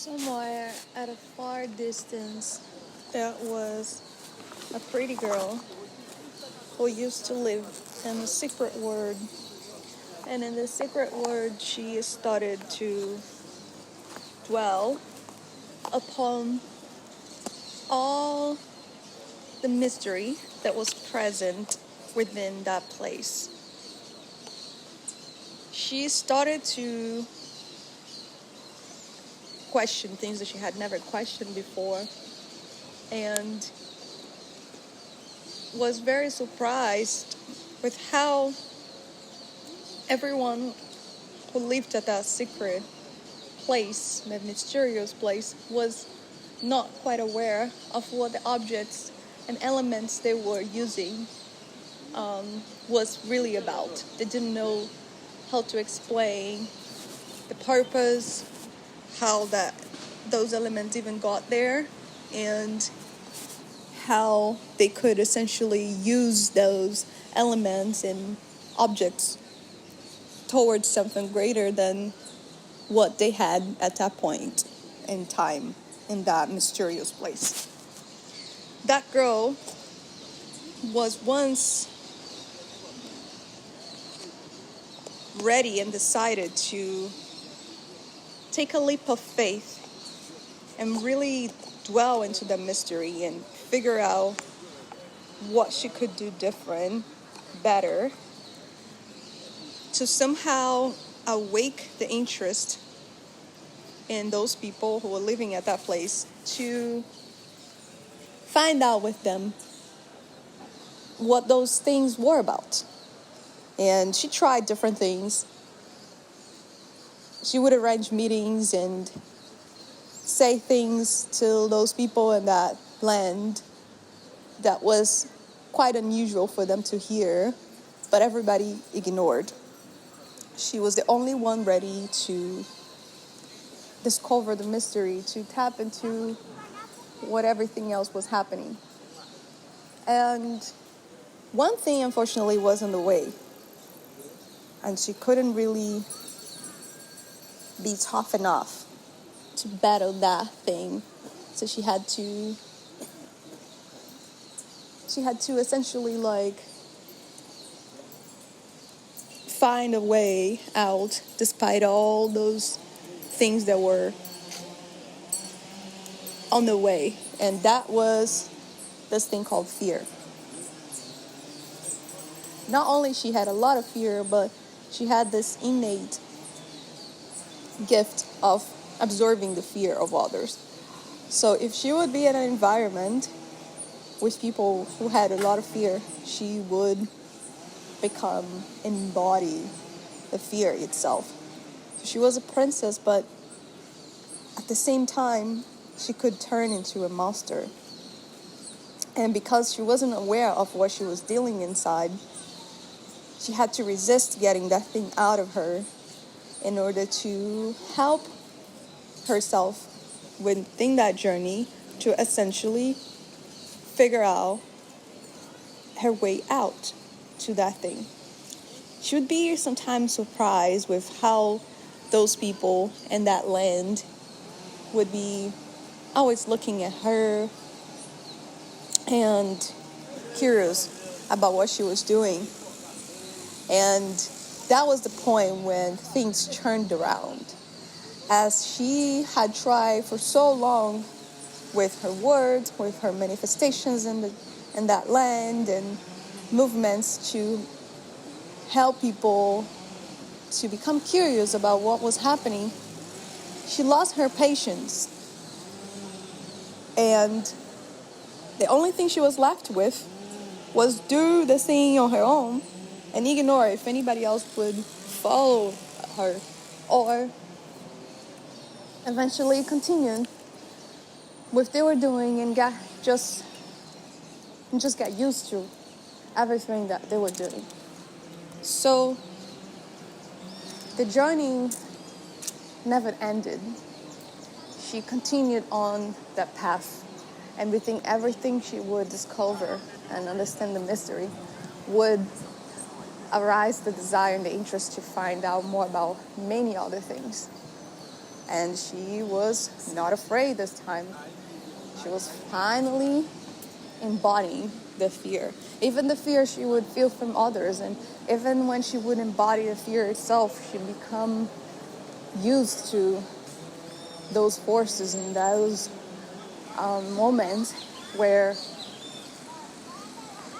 Somewhere at a far distance, there was a pretty girl who used to live in a secret world. And in the secret world, she started to dwell upon all the mystery that was present within that place. She started to question things that she had never questioned before, and was very surprised with how everyone who lived at that secret place, that mysterious place, was not quite aware of what the objects and elements they were using was really about. They didn't know how to explain the purpose, how those elements even got there, and how they could essentially use those elements and objects towards something greater than what they had at that point in time in that mysterious place. That girl was once ready and decided to take a leap of faith and really dwell into the mystery and figure out what she could do different, better, to somehow awake the interest in those people who were living at that place, to find out with them what those things were about. And she tried different things. She would arrange meetings and say things to those people in that land that was quite unusual for them to hear, but everybody ignored. She was the only one ready to discover the mystery, to tap into what everything else was happening. And one thing, unfortunately, was in the way. And she couldn't really be tough enough to battle that thing. So she had to essentially find a way out despite all those things that were on the way. And that was this thing called fear. Not only she had a lot of fear, but she had this innate gift of absorbing the fear of others. So if she would be in an environment with people who had a lot of fear, she would embody the fear itself. So she was a princess, but at the same time, she could turn into a monster. And because she wasn't aware of what she was dealing inside, she had to resist getting that thing out of her in order to help herself within that journey to essentially figure out her way out to that thing. She would be sometimes surprised with how those people in that land would be always looking at her and curious about what she was doing. And that was the point when things turned around. As she had tried for so long with her words, with her manifestations in that land and movements to help people to become curious about what was happening, she lost her patience. And the only thing she was left with was do the thing on her own and ignore if anybody else would follow her, or eventually continue with what they were doing and just get used to everything that they were doing. So the journey never ended. She continued on that path, and within everything she would discover and understand the mystery would arise the desire and the interest to find out more about many other things. And she was not afraid this time. She was finally embodying the fear. Even the fear she would feel from others. And even when she would embody the fear itself, she'd become used to those forces and those moments where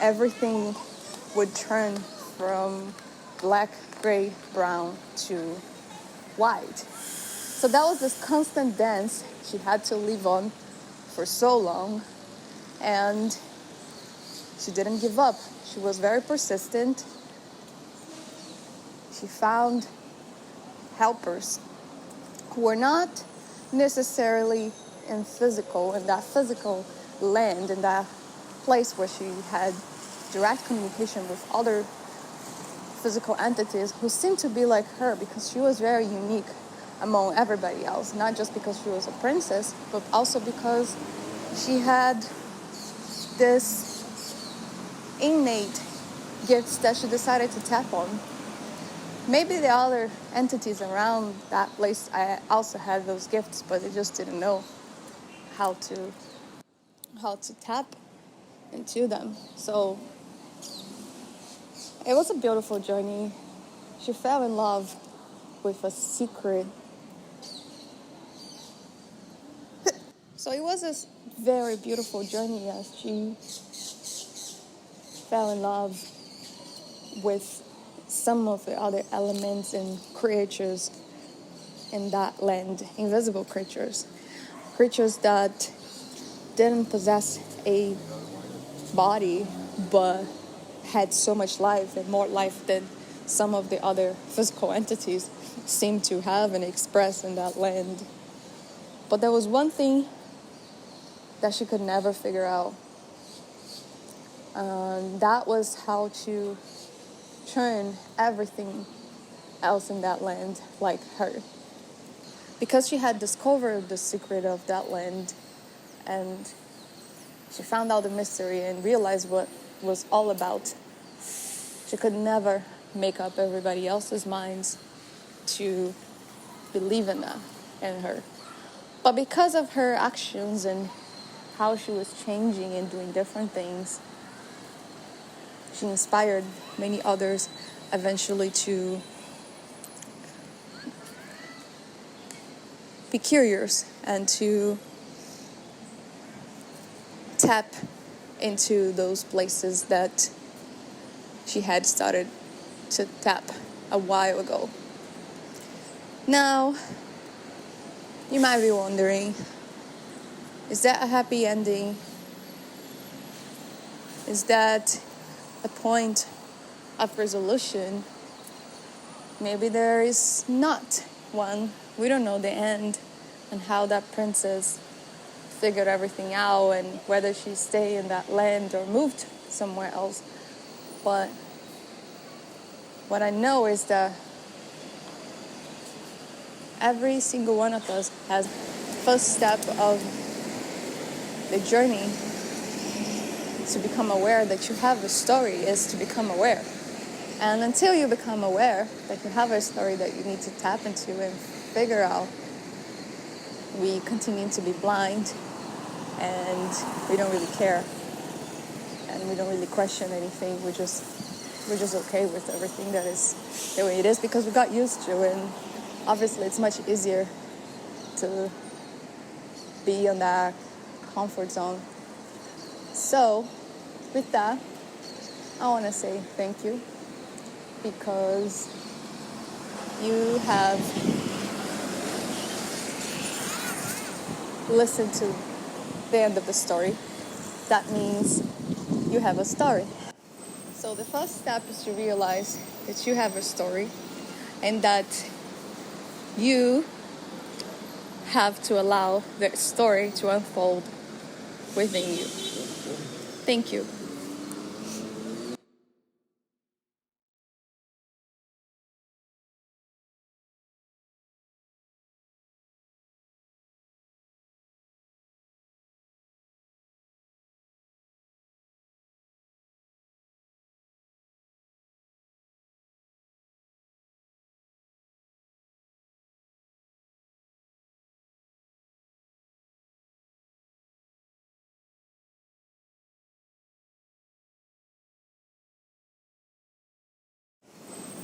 everything would turn from black, gray, brown to white. So that was this constant dance she had to live on for so long, and she didn't give up. She was very persistent. She found helpers who were not necessarily in that physical land, in that place where she had direct communication with other physical entities who seemed to be like her, because she was very unique among everybody else, not just because she was a princess, but also because she had this innate gifts that she decided to tap on. Maybe the other entities around that place also had those gifts, but they just didn't know how to tap into them. So it was a beautiful journey. She fell in love with a secret. So it was a very beautiful journey as she fell in love with some of the other elements and creatures in that land, invisible creatures that didn't possess a body but had so much life and more life than some of the other physical entities seem to have and express in that land. But there was one thing that she could never figure out. That was how to turn everything else in that land like her. Because she had discovered the secret of that land and she found out the mystery and realized what it was all about, she could never make up everybody else's minds to believe in that, in her. But because of her actions and how she was changing and doing different things, she inspired many others eventually to be curious and to tap into those places that she had started to tap a while ago. Now, you might be wondering, is that a happy ending? Is that a point of resolution? Maybe there is not one. We don't know the end and how that princess figured everything out and whether she stayed in that land or moved somewhere else. But what I know is that every single one of us has first step of the journey to become aware that you have a story is to become aware. And until you become aware that you have a story that you need to tap into and figure out, we continue to be blind and we don't really care and we don't really question anything. We're just okay with everything that is the way it is because we got used to it. And obviously it's much easier to be on that comfort zone. So with that, I want to say thank you because you have listened to the end of the story. That means you have a story. So the first step is to realize that you have a story and that you have to allow the story to unfold within you. Thank you.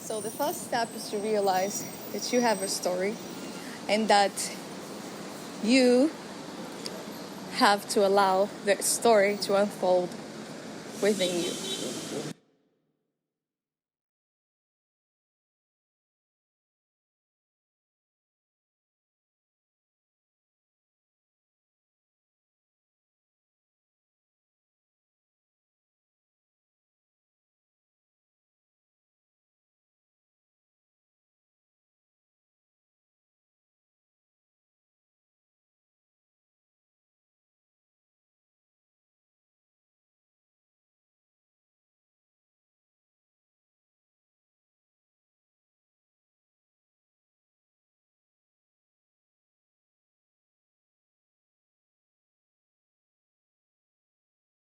So the first step is to realize that you have a story and that you have to allow the story to unfold within you.